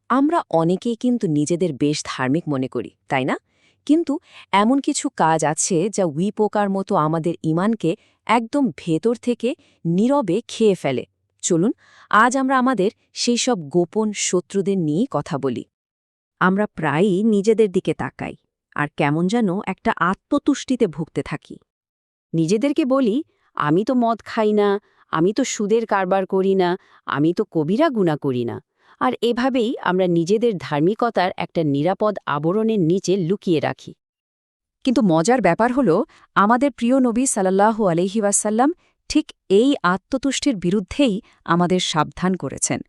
আমরা অনেকেই কিন্তু নিজেদের বেশ ধার্মিক মনে করি, তাই না? কিন্তু এমন কিছু কাজ আছে যা উইপোকার মতো আমাদের ঈমানকে একদম ভেতর থেকে নীরবে খেয়ে ফেলে। চলুন আজ আমরা আমাদের সেই সব গোপন শত্রুদের নিয়েই কথা বলি। আমরা প্রায়ই নিজেদের দিকে তাকাই আর কেমন যেন একটা আত্মতুষ্টিতে ভুগতে থাকি। নিজেদেরকে বলি, আমি তো মদ খাই না, আমি তো সুদের কারবার করি না, আমি তো কবিরা গুনাহ করি না। আর এভাবেই আমরা নিজেদের ধার্মিকতার একটা নিরাপদ আবরণের নিচে লুকিয়ে রাখি। কিন্তু মজার ব্যাপার হল, আমাদের প্রিয় নবী সাল্লাল্লাহু আলাইহি ওয়াসাল্লাম ঠিক এই আত্মতুষ্টির বিরুদ্ধেই আমাদের সাবধান করেছেন।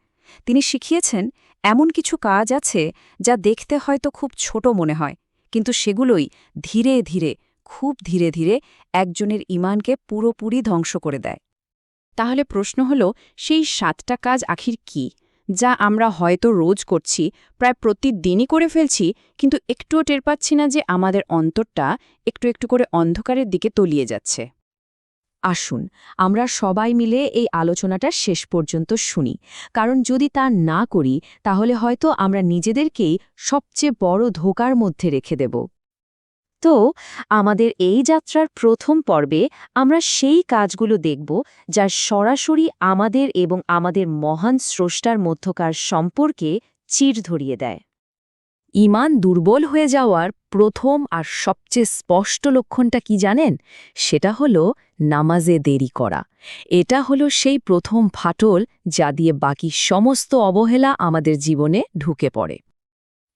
তিনি শিখিয়েছেন, এমন কিছু কাজ আছে যা দেখতে হয়তো খুব ছোট মনে হয়, কিন্তু সেগুলোই ধীরে ধীরে, খুব ধীরে ধীরে একজনের ঈমানকে পুরোপুরি ধ্বংস করে দেয়। তাহলে প্রশ্ন হল, সেই 7টা কাজ আখির কি, যা আমরা হয়তো রোজ করছি, প্রায় প্রতিদিনই করে ফেলছি, কিন্তু একটুও টের পাচ্ছি না যে আমাদের অন্তরটা একটু একটু করে অন্ধকারের দিকে তলিয়ে যাচ্ছে। আসুন আমরা সবাই মিলে এই আলোচনাটা শেষ পর্যন্ত শুনি, কারণ যদি তা না করি তাহলে হয়তো আমরা নিজেদেরকেই সবচেয়ে বড় ধোঁকার মধ্যে রেখে দেব। তো আমাদের এই যাত্রার প্রথম পর্বে আমরা সেই কাজগুলো দেখব যা সরাসরি আমাদের এবং আমাদের মহান স্রষ্টার মধ্যকার সম্পর্কে চির ধরিয়ে দেয়। ঈমান দুর্বল হয়ে যাওয়ার প্রথম আর সবচেয়ে স্পষ্ট লক্ষণটা কি জানেন? সেটা হলো নামাজে দেরি করা। এটা হলো সেই প্রথম ফাটল যা দিয়ে বাকি সমস্ত অবহেলা আমাদের জীবনে ঢুকে পড়ে।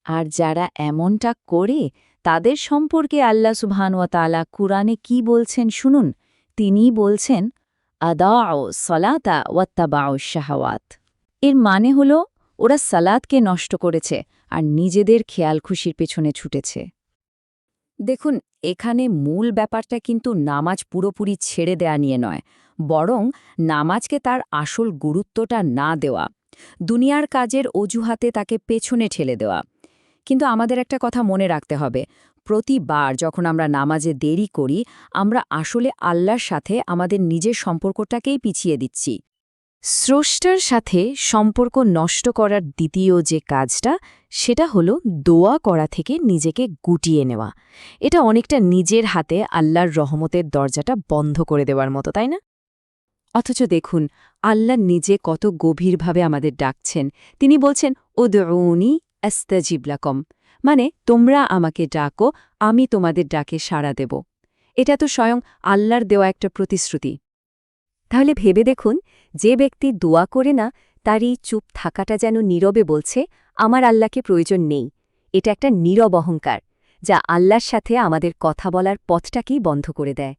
আর যারা এমনটা করে তাদের সম্পর্কে আল্লাহ সুবহান ওয়া তাআলা কুরআনে কি বলছেন শুনুন। তিনি বলছেন, আদাউ সলাতা ওয়াত্তাবাউ শাহাওয়াত। এর মানে হলো ওরা সালাতকে নষ্ট করেছে আর নিজেদের খেয়াল খুশির পেছনে ছুটেছে। দেখুন, এখানে মূল ব্যাপারটা কিন্তু নামাজ পুরোপুরি ছেড়ে দেয়া নিয়ে নয়, বরং নামাজকে তার আসল গুরুত্বটা না দেওয়া, দুনিয়ার কাজের অজুহাতে তাকে পেছনে ঠেলে দেওয়া। কিন্তু আমাদের একটা কথা মনে রাখতে হবে, প্রতিবার যখন আমরা নামাজে দেরি করি, আমরা আসলে আল্লাহর সাথে আমাদের নিজের সম্পর্কটাকেই পিছিয়ে দিচ্ছি। স্রষ্টার সাথে সম্পর্ক নষ্ট করার দ্বিতীয় যে কাজটা, সেটা হলো দোয়া করা থেকে নিজেকে গুটিয়ে নেওয়া। এটা অনেকটা নিজের হাতে আল্লাহর রহমতের দরজাটা বন্ধ করে দেওয়ার মতো, তাই না? অথচ দেখুন, আল্লাহ নিজে কত গভীরভাবে আমাদের ডাকছেন। তিনি বলছেন, উদউনি আস্তাজিব লাকুম, মানে তোমরা আমাকে ডাকো, আমি তোমাদের ডাকে সাড়া দেব। এটা তো স্বয়ং আল্লাহর দেওয়া একটা প্রতিশ্রুতি। তাহলে ভেবে দেখুন, যে ব্যক্তি দোয়া করে না, তারই চুপ থাকাটা যেন নীরবে বলছে, আমার আল্লাহকে প্রয়োজন নেই। এটা একটা নীরব অহংকার, যা আল্লাহর সাথে আমাদের কথা বলার পথটাকেই বন্ধ করে দেয়।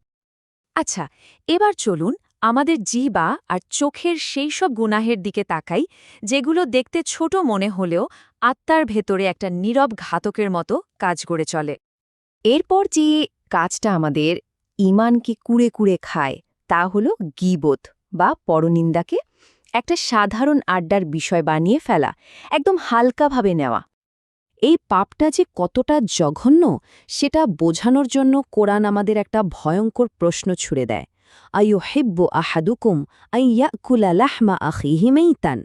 আচ্ছা, এবার চলুন আমাদের জিহ্বা আর চোখের সেই সব গুনাহের দিকে তাকাই, যেগুলো দেখতে ছোট মনে হলেও আত্মার ভেতরে একটা নীরব ঘাতকের মতো কাজ করে চলে। এরপর যে কাজটা আমাদের ঈমানকে কুড়ে কুড়ে খায়, তা হল গীবত বা পরনিন্দাকে একটা সাধারণ আড্ডার বিষয় বানিয়ে ফেলা, একদম হালকাভাবে নেওয়া। এই পাপটা যে কতটা জঘন্য সেটা বোঝানোর জন্য কোরআন আমাদের একটা ভয়ঙ্কর প্রশ্ন ছুড়ে দেয়। আইয়ুহিব্বু আহাদুকুম আন ইয়াকুলা লাহমা আখিহি মাইতান।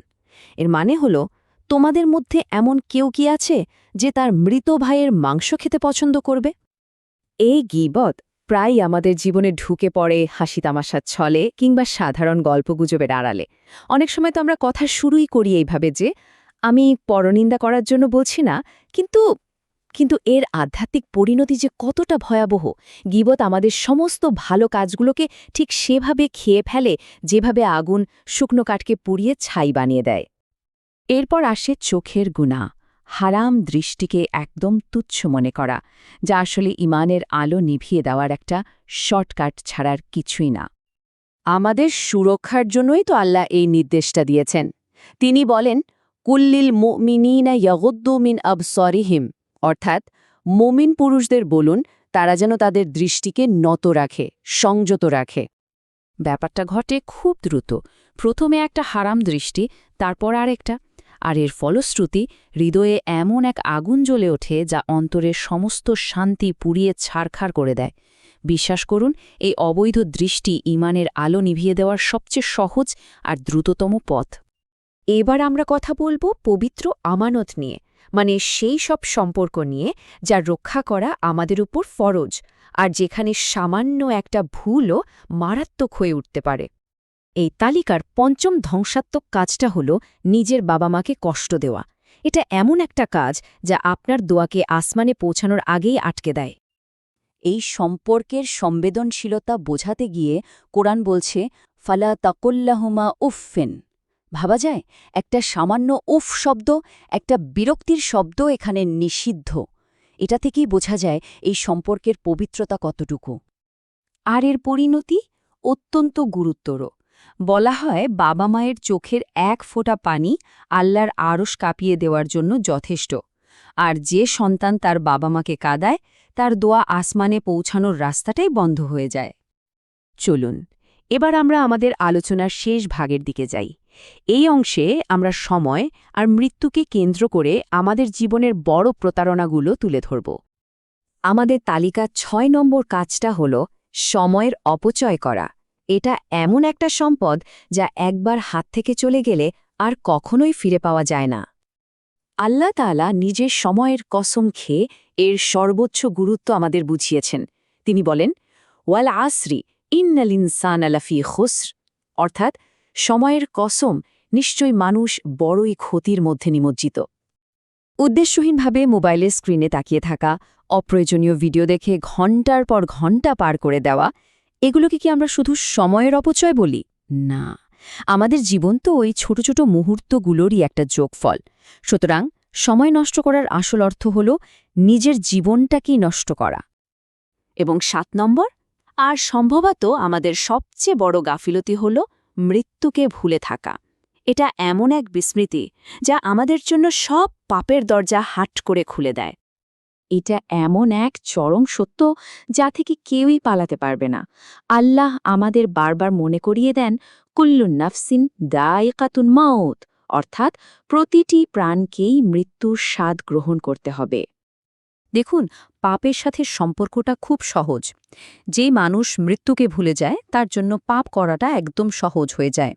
এর মানে হলো, তোমাদের মধ্যে এমন কেউ কি আছে যে তার মৃত ভাইয়ের মাংস খেতে পছন্দ করবে? এই গীবত প্রায়ই আমাদের জীবনে ঢুকে পড়ে হাসি তামাশার ছলে কিংবা সাধারণ গল্পগুজবের আড়ালে। অনেক সময় তো আমরা কথা শুরুই করি এইভাবে যে, আমি পরনিন্দা করার জন্য বলছি না, কিন্তু কিন্তু এর আধ্যাত্মিক পরিণতি যে কতটা ভয়াবহ। গীবত আমাদের সমস্ত ভালো কাজগুলোকে ঠিক সেভাবে খেয়ে ফেলে, যেভাবে আগুন শুকনো কাঠকে পুড়িয়ে ছাই বানিয়ে দেয়। এরপর আসে চোখের গুনাহ, হারাম দৃষ্টিকে একদম তুচ্ছ মনে করা, যা আসলে ঈমানের আলো নিভিয়ে দেওয়ার একটা শর্টকাট ছাড়ার কিছুই না। আমাদের সুরক্ষার জন্যই তো আল্লাহ এই নির্দেশটা দিয়েছেন। তিনি বলেন, কুল্লিল মুমিনিনা ইয়াগুদ্দু মিন আবসারিহিম, অর্থাৎ মুমিন পুরুষদের বলুন তারা যেন তাদের দৃষ্টিকে নত রাখে, সংযত রাখে। ব্যাপারটা ঘটে খুব দ্রুত, প্রথমে একটা হারাম দৃষ্টি, তারপর আরেকটা, আর এর ফলশ্রুতি হৃদয়ে এমন এক আগুন জ্বলে ওঠে যা অন্তরের সমস্ত শান্তি পুড়িয়ে ছারখার করে দেয়। বিশ্বাস করুন, এই অবৈধ দৃষ্টি ঈমানের আলো নিভিয়ে দেওয়ার সবচেয়ে সহজ আর দ্রুততম পথ। এবার আমরা কথা বলবো পবিত্র আমানত নিয়ে, মানে সেই সব সম্পর্ক নিয়ে যা রক্ষা করা আমাদের উপর ফরজ, আর যেখানে সামান্য একটা ভুলও মারাত্মক হয়ে উঠতে পারে। এই তালিকার পঞ্চম ধ্বংসাত্মক কাজটা হল নিজের বাবা মাকে কষ্ট দেওয়া। এটা এমন একটা কাজ যা আপনার দোয়াকে আসমানে পৌঁছানোর আগেই আটকে দেয়। এই সম্পর্কের সংবেদনশীলতা বোঝাতে গিয়ে কোরআন বলছে, ফালা তাকুল্লাহুমা উফফেন। ভাবা যায়, একটা সামান্য উফ শব্দ, একটা বিরক্তির শব্দ এখানে নিষিদ্ধ। এটা থেকেই বোঝা যায় এই সম্পর্কের পবিত্রতা কতটুকু। আর এর পরিণতি অত্যন্ত গুরুতর। বলা হয় বাবা মায়ের চোখের এক ফোঁটা পানি আল্লাহর আরশ কাঁপিয়ে দেওয়ার জন্য যথেষ্ট। আর যে সন্তান তার বাবা মাকে কাঁদায়, তার দোয়া আসমানে পৌঁছানোর রাস্তাটাই বন্ধ হয়ে যায়। চলুন এবার আমরা আমাদের আলোচনার শেষ ভাগের দিকে যাই। এই অংশে আমরা সময় আর মৃত্যুকে কেন্দ্র করে আমাদের জীবনের বড় প্রতারণাগুলো তুলে ধরব। আমাদের তালিকার ৬ নম্বর কাজটা হল সময়ের অপচয় করা। এটা এমন একটা সম্পদ যা একবার হাত থেকে চলে গেলে আর কখনোই ফিরে পাওয়া যায় না। আল্লাহ তাআলা নিজের সময়ের কসম খেয়ে এর সর্বোচ্চ গুরুত্ব আমাদের বুঝিয়েছেন। তিনি বলেন, ওয়াল আসরি ইন্নাল ইনসানা লাফি খুসর, অর্থাৎ সময়ের কসম, নিশ্চয়ই মানুষ বড়ই ক্ষতির মধ্যে নিমজ্জিত। উদ্দেশ্যহীনভাবে মোবাইলের স্ক্রিনে তাকিয়ে থাকা, অপ্রয়োজনীয় ভিডিও দেখে ঘণ্টার পর ঘণ্টা পার করে দেওয়া, এগুলোকে কি আমরা শুধু সময়ের অপচয় বলি? না, আমাদের জীবন তো ওই ছোট ছোট মুহূর্তগুলোরই একটা যোগফল। সুতরাং সময় নষ্ট করার আসল অর্থ হল নিজের জীবনটাকেই নষ্ট করা। এবং ৭ নম্বর, আর সম্ভবত আমাদের সবচেয়ে বড় গাফিলতি হল মৃত্যুকে ভুলে থাকা। এটা এমন এক বিস্মৃতি যা আমাদের জন্য সব পাপের দরজা হাট করে খুলে দেয়। এটা এমন এক চরম সত্য যা থেকে কেউই পালাতে পারবে না। আল্লাহ আমাদের বারবার মনে করিয়ে দেন, কুল্লুন নাফসিন দায়িকাতুন মাউত, অর্থাৎ প্রতিটি প্রাণকেই মৃত্যুর স্বাদ গ্রহণ করতে হবে। দেখুন, পাপের সাথে সম্পর্কটা খুব সহজ। যে মানুষ মৃত্যুকে ভুলে যায় তার জন্য পাপ করাটা একদম সহজ হয়ে যায়।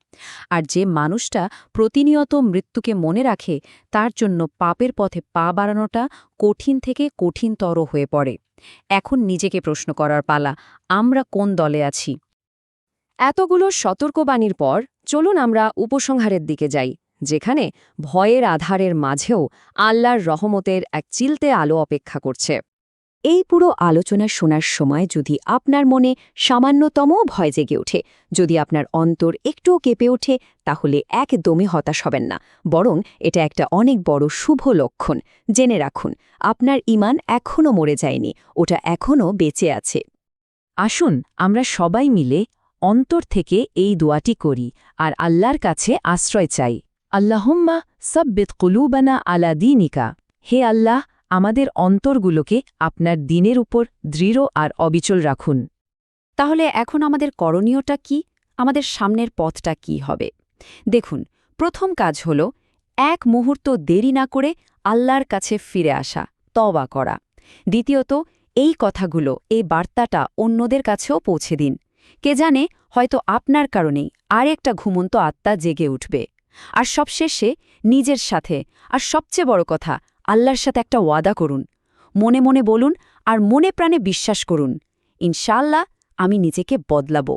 আর যে মানুষটা প্রতিনিয়ত মৃত্যুকে মনে রাখে তার জন্য পাপের পথে পা বাড়ানোটা কঠিন থেকে কঠিনতর হয়ে পড়ে। এখন নিজেকে প্রশ্ন করার পালা, আমরা কোন দলে আছি? এতগুলো সতর্কবাণীর পর চলুন আমরা উপসংহারের দিকে যাই, যেখানে ভয়ের আধারের মাঝেও আল্লাহর রহমতের এক চিলতে আলো অপেক্ষা করছে। এই পুরো আলোচনা শোনার সময় যদি আপনার মনে সামান্যতম ভয় জেগে ওঠে, যদি আপনার অন্তর একটুও কেঁপে ওঠে, তাহলে একদমই হতাশ হবেন না, বরং এটা একটা অনেক বড় শুভ লক্ষণ। জেনে রাখুন, আপনার ঈমান এখনও মরে যায়নি, ওটা এখনও বেঁচে আছে। আসুন আমরা সবাই মিলে অন্তর থেকে এই দোয়াটি করি আর আল্লাহর কাছে আশ্রয় চাই। আল্লাহুম্মা সাব্বিত কুলুবানা আলা দীনিকা। হে আল্লাহ, আমাদের অন্তরগুলোকে আপনার দিনের উপর দৃঢ় আর অবিচল রাখুন। তাহলে এখন আমাদের করণীয়টা কি? আমাদের সামনের পথটা কি হবে? দেখুন, প্রথম কাজ হল এক মুহূর্ত দেরি না করে আল্লাহর কাছে ফিরে আসা, তওবা করা। দ্বিতীয়ত, এই কথাগুলো, এই বার্তাটা অন্যদের কাছেও পৌঁছে দিন। কে জানে, হয়তো আপনার কারণেই আরেকটা ঘুমন্ত আত্মা জেগে উঠবে। আর সবশেষে নিজের সাথে, আর সবচেয়ে বড় কথা, আল্লাহর সাথে একটা ওয়াদা করুন। মনে মনে বলুন আর মনে প্রাণে বিশ্বাস করুন, ইনশাআল্লাহ আমি নিজেকে বদলাবো।